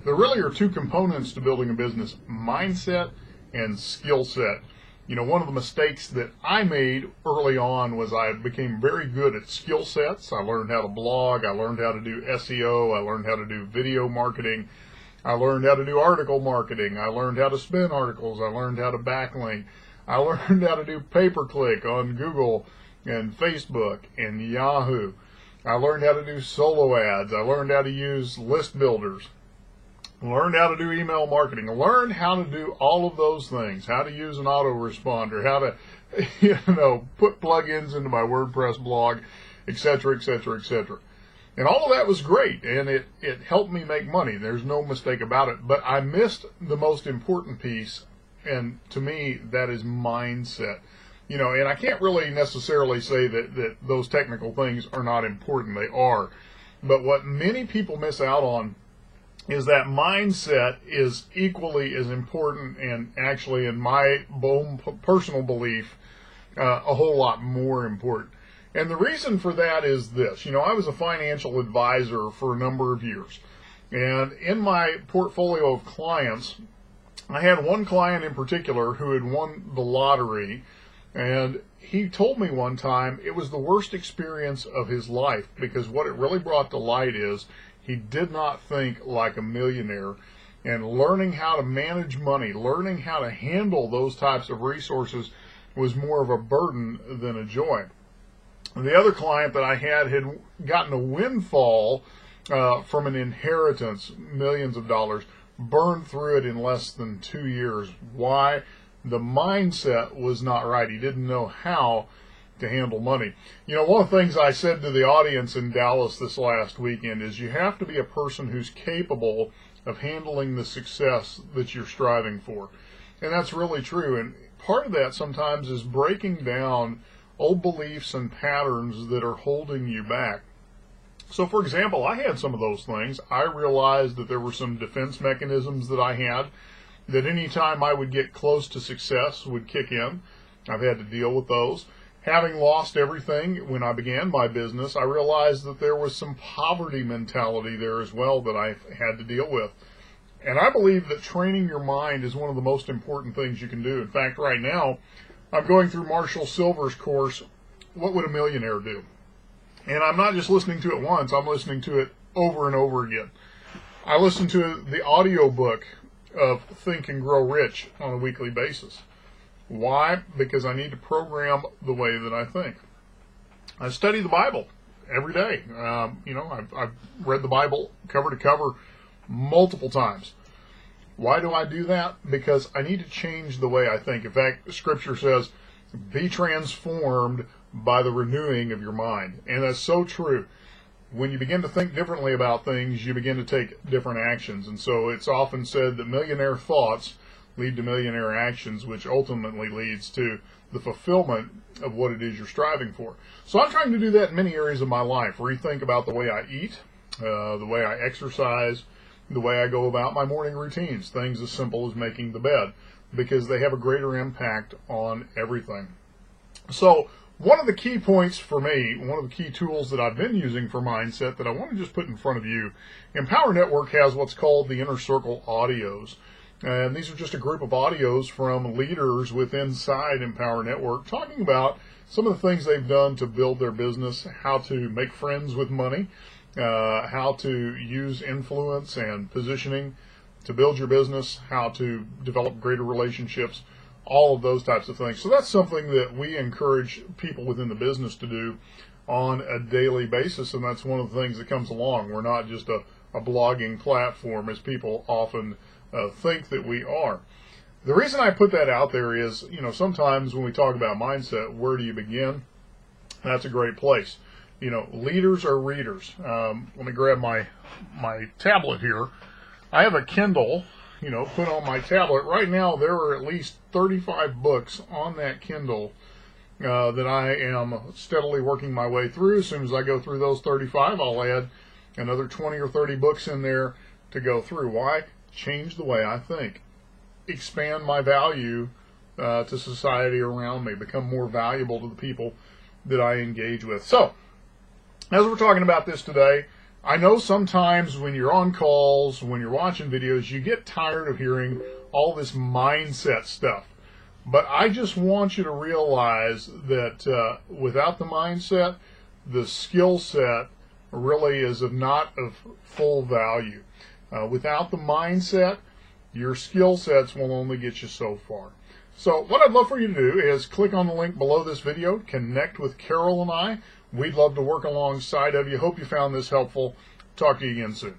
there really are two components to building a business: mindset and skill set. One of the mistakes that I made early on was I became very good at skill sets. I learned how to blog, I learned how to do SEO, I learned how to do video marketing, I learned how to do article marketing, I learned how to spin articles, I learned how to backlink, I learned how to do pay-per-click on Google and Facebook and Yahoo. I learned how to do solo ads, I learned how to use list builders, learned how to do email marketing, learned how to do all of those things, how to use an autoresponder, how to, put plugins into my WordPress blog, etc., etc., etc. And all of that was great, and it helped me make money. There's no mistake about it. But I missed the most important piece, and to me, that is mindset. And I can't really necessarily say that those technical things are not important. They are. But what many people miss out on is that mindset is equally as important, and actually, in my personal belief, a whole lot more important. And the reason for that is this. I was a financial advisor for a number of years. And in my portfolio of clients, I had one client in particular who had won the lottery, and he told me one time it was the worst experience of his life, because what it really brought to light is he did not think like a millionaire, and learning how to manage money, learning how to handle those types of resources was more of a burden than a joy. The other client that I had gotten a windfall from an inheritance, millions of dollars, burned through it in less than 2 years. Why? The mindset was not right. He didn't know how to handle money. One of the things I said to the audience in Dallas this last weekend is you have to be a person who's capable of handling the success that you're striving for. And that's really true. And part of that sometimes is breaking down old beliefs and patterns that are holding you back. So, for example, I had some of those things. I realized that there were some defense mechanisms that I had that any time I would get close to success would kick in. I've had to deal with those. Having lost everything when I began my business, I realized that there was some poverty mentality there as well that I had to deal with. And I believe that training your mind is one of the most important things you can do. In fact, right now, I'm going through Marshall Silver's course, What Would a Millionaire Do? And I'm not just listening to it once, I'm listening to it over and over again. I listen to the audio book of Think and Grow Rich on a weekly basis. Why? Because I need to program the way that I think. I study the Bible every day. I've read the Bible cover to cover multiple times. Why do I do that? Because I need to change the way I think. In fact, Scripture says, be transformed by the renewing of your mind. And that's so true. When you begin to think differently about things, you begin to take different actions. And so it's often said that millionaire thoughts lead to millionaire actions, which ultimately leads to the fulfillment of what it is you're striving for. So I'm trying to do that in many areas of my life. Rethink about the way I eat, the way I exercise, the way I go about my morning routines, things as simple as making the bed, because they have a greater impact on everything. So one of the key points for me, one of the key tools that I've been using for mindset that I want to just put in front of you, Empower Network has what's called the Inner Circle Audios. And these are just a group of audios from leaders within Empower Network talking about some of the things they've done to build their business, how to make friends with money, how to use influence and positioning to build your business, how to develop greater relationships, all of those types of things. So that's something that we encourage people within the business to do on a daily basis, and that's one of the things that comes along. We're not just a blogging platform, as people often think that we are. The reason I put that out there is, sometimes when we talk about mindset, where do you begin? That's a great place. Leaders are readers. Let me grab my tablet here. I have a Kindle, put on my tablet. Right now, there are at least 35 books on that Kindle that I am steadily working my way through. As soon as I go through those 35, I'll add another 20 or 30 books in there to go through. Why? Change the way I think. Expand my value to society around me. Become more valuable to the people that I engage with. So, as we're talking about this today, I know sometimes when you're on calls, when you're watching videos, you get tired of hearing all this mindset stuff. But I just want you to realize that without the mindset, the skill set really is not of full value. Without the mindset, your skill sets will only get you so far. So what I'd love for you to do is click on the link below this video, connect with Carol and I. We'd love to work alongside of you. Hope you found this helpful. Talk to you again soon.